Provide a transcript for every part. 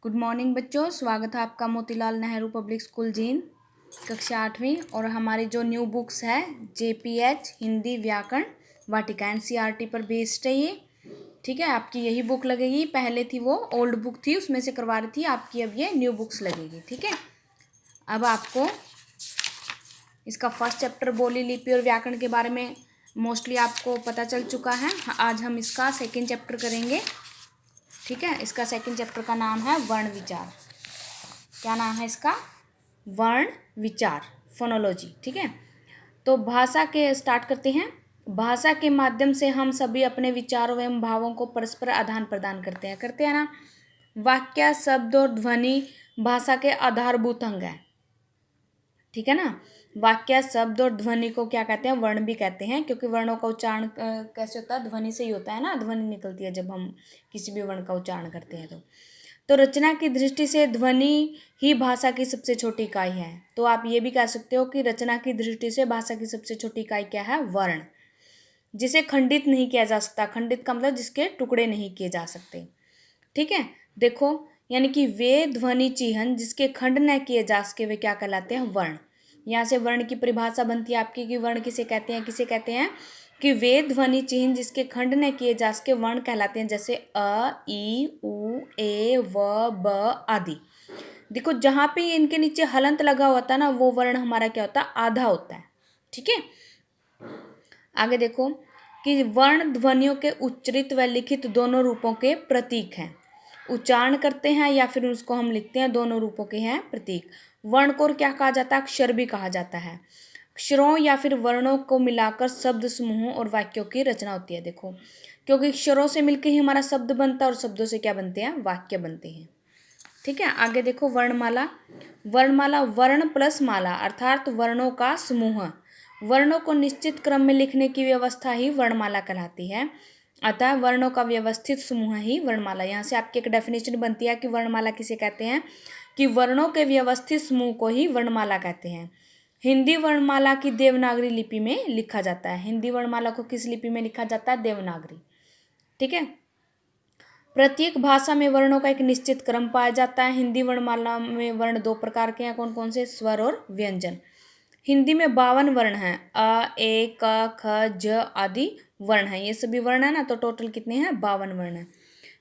Good morning बच्चों, स्वागत है आपका मोतीलाल नेहरू पब्लिक स्कूल जींद कक्षा 8वीं। और हमारी जो न्यू बुक्स है JPH हिंदी व्याकरण वाटिका NCERT पर बेस्ड है ये। ठीक है, आपकी यही बुक लगेगी। पहले थी वो ओल्ड बुक थी, उसमें से करवा रही थी आपकी, अब ये न्यू बुक्स लगेगी। ठीक है, अब आपको इसका फर्स्ट चैप्टर बोली लिपि और व्याकरण के बारे में मोस्टली आपको पता चल चुका है। आज हम इसका सेकेंड चैप्टर करेंगे। ठीक है, इसका सेकंड चैप्टर का नाम है वर्ण विचार। क्या नाम है इसका? वर्ण विचार, फोनोलॉजी। ठीक है, तो भाषा के स्टार्ट करते हैं। भाषा के माध्यम से हम सभी अपने विचारों एवं भावों को परस्पर आदान प्रदान करते हैं ना। वाक्य, शब्द और ध्वनि भाषा के आधारभूत अंग है। ठीक है ना। वाक्य, शब्द और ध्वनि को क्या कहते हैं? वर्ण भी कहते हैं, क्योंकि वर्णों का उच्चारण कैसे होता है? ध्वनि से ही होता है ना। ध्वनि निकलती है जब हम किसी भी वर्ण का उच्चारण करते हैं। तो रचना की दृष्टि से ध्वनि ही भाषा की सबसे छोटी इकाई है। तो आप ये भी कह सकते हो कि रचना की दृष्टि से भाषा की सबसे छोटी इकाई क्या है? वर्ण, जिसे खंडित नहीं किया जा सकता। खंडित का मतलब जिसके टुकड़े नहीं किए जा सकते। ठीक है, देखो, यानी कि वे ध्वनि चिह्न जिसके खंड न किए जा सके वे क्या कहलाते हैं? वर्ण। यहाँ से वर्ण की परिभाषा बनती है आपकी कि वर्ण किसे कहते हैं? किसे कहते हैं कि वे ध्वनि चिह्न जिसके खंड न किए जा सके वर्ण कहलाते हैं। जैसे अ, ई, उ, ए, व, ब आदि। देखो, जहाँ पे इनके नीचे हलंत लगा होता है ना, वो वर्ण हमारा क्या होता है? आधा होता है। ठीक है, आगे देखो कि वर्ण ध्वनियों के उच्चरित व लिखित दोनों रूपों के प्रतीक हैं। उच्चारण करते हैं या फिर उसको हम लिखते हैं, दोनों रूपों के हैं प्रतीक। वर्ण को क्या कहा जाता है? अक्षर भी कहा जाता है। अक्षरों या फिर वर्णों को मिलाकर शब्द समूहों और वाक्यों की रचना होती है। देखो, क्योंकि अक्षरों से मिलकर ही हमारा शब्द बनता है और शब्दों से क्या बनते हैं? वाक्य बनते हैं। ठीक है, आगे देखो वर्णमाला। वर्णमाला वर्ण प्लस माला अर्थात वर्णों का समूह। वर्णों को निश्चित क्रम में लिखने की व्यवस्था ही वर्णमाला कहलाती है। अतः वर्णों का व्यवस्थित समूह ही वर्णमाला। यहाँ से आपकी एक डेफिनेशन बनती है कि वर्णमाला किसे कहते हैं, कि वर्णों के व्यवस्थित समूह को ही वर्णमाला कहते हैं। हिंदी वर्णमाला की देवनागरी लिपि में लिखा जाता है। हिंदी वर्णमाला को किस लिपि में लिखा जाता है? देवनागरी। ठीक है, प्रत्येक भाषा में वर्णों का एक निश्चित क्रम पाया जाता है। हिंदी वर्णमाला में वर्ण दो प्रकार के हैं। कौन कौन से? स्वर और व्यंजन। हिंदी में 52 वर्ण हैं। अ, ए, क, ख, ज आदि वर्ण हैं। ये सभी वर्ण है ना, तो टोटल कितने हैं? 52 वर्ण हैं।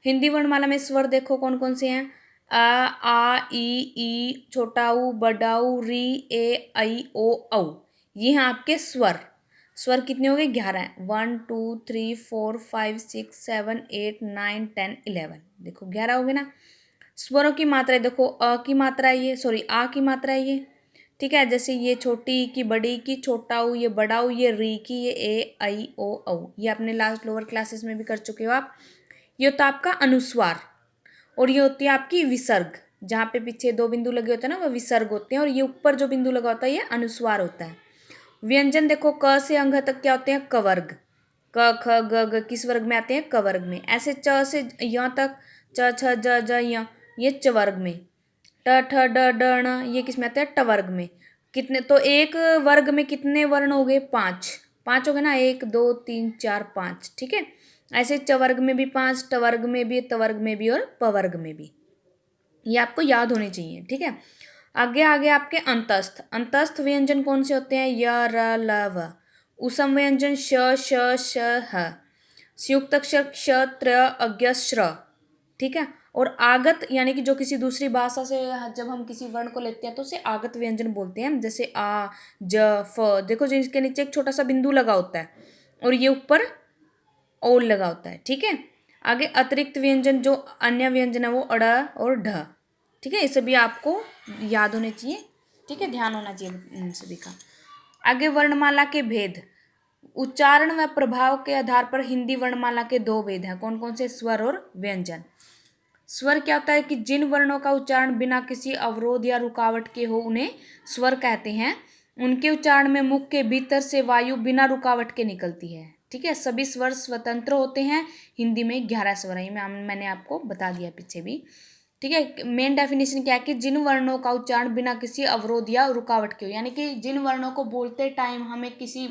हिंदी वर्णमाला में स्वर देखो कौन कौन से हैं? अ, आ, ई, छोटा ऊ, बड़ा ऊ, री, ए, ऐ, ओ, औ। ये हैं आपके स्वर। स्वर कितने हो गए? 11 है। 1 2 3 4 5 6 7 8 9 10 11। देखो 11 हो गए ना। स्वरों की मात्रा देखो, अ की मात्रा है ये, सॉरी आ की मात्रा है ये। ठीक है, जैसे ये छोटी की, बड़ी की, छोटा ऊ, ये बड़ा ऊ, ये री की, ये ए, ऐ, ओ, औ। ये अपने लास्ट लोअर क्लासेस में भी कर चुके हो आप। ये होता है आपका अनुस्वार, और ये होती है आपकी विसर्ग। जहाँ पे पीछे दो बिंदु लगे होते हैं ना, वो विसर्ग होते हैं, और ये ऊपर जो बिंदु लगा होता है ये अनुस्वार होता है। व्यंजन देखो, क से अंग तक क्या होते हैं? कवर्ग। क, ख, ग, घ किस वर्ग में आते हैं? कवर्ग में। ऐसे च से य तक, च, छ, ज, य, ये चवर्ग में। ट, ठ, ड, ड, ण ये किस में आते हैं? टवर्ग में। कितने? तो एक वर्ग में कितने वर्ण हो गए? 5। 5 हो गए ना, 1 2 3 4 5। ठीक है, ऐसे चवर्ग में भी 5, टवर्ग में भी, तवर्ग में भी और पवर्ग में भी। ये आपको याद होने चाहिए। ठीक है, आगे आगे आपके अंतस्थ। अंतस्थ व्यंजन कौन से होते हैं? य, र, ल, व। उसम व्यंजन श, श, श, ह। संयुक्त अक्षर क्ष, त्र, अज्ञ, श्र। ठीक है, और आगत यानी कि जो किसी दूसरी भाषा से जब हम किसी वर्ण को लेते हैं तो उसे आगत व्यंजन बोलते हैं। जैसे आ, ज, फ। देखो, जिसके नीचे एक छोटा सा बिंदु लगा होता है और ये ऊपर ओल लगा होता है। ठीक है, आगे अतिरिक्त व्यंजन जो अन्य व्यंजन है वो अड़ और ढ। ठीक है, ये सभी आपको याद होने चाहिए। ठीक है, ध्यान होना चाहिए इन सभी का। आगे वर्णमाला के भेद। उच्चारण व प्रभाव के आधार पर हिंदी वर्णमाला के 2 भेद हैं। कौन कौन से? स्वर और व्यंजन। स्वर क्या होता है कि जिन वर्णों का उच्चारण बिना किसी अवरोध या रुकावट के हो उन्हें स्वर कहते हैं। उनके उच्चारण में मुख के भीतर से वायु बिना रुकावट के निकलती है। ठीक है, सभी स्वर स्वतंत्र होते हैं। हिंदी में 11 स्वर हैं, मैंने आपको बता दिया पीछे भी। ठीक है, मेन डेफिनेशन क्या है कि जिन वर्णों का उच्चारण बिना किसी अवरोध या रुकावट के हो, यानी कि जिन वर्णों को बोलते टाइम हमें किसी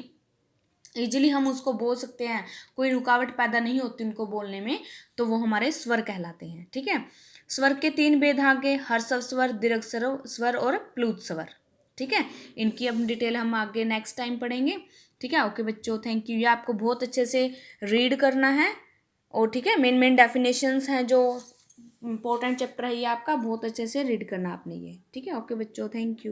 इजीली हम उसको बोल सकते हैं, कोई रुकावट पैदा नहीं होती उनको बोलने में, तो वो हमारे स्वर कहलाते हैं। ठीक है, स्वर के 3 भेदांगे, हर्षव स्वर, दीर्घ स्वर और प्लुत स्वर। ठीक है, इनकी अब डिटेल हम आगे नेक्स्ट टाइम पढ़ेंगे। ठीक है, ओके बच्चों, थैंक यू। ये आपको बहुत अच्छे से रीड करना है और ठीक है, मेन मेन डेफिनेशंस हैं जो इम्पोर्टेंट चैप्टर है ये आपका, बहुत अच्छे से रीड करना आपने ये। ठीक है, ओके बच्चों, थैंक यू।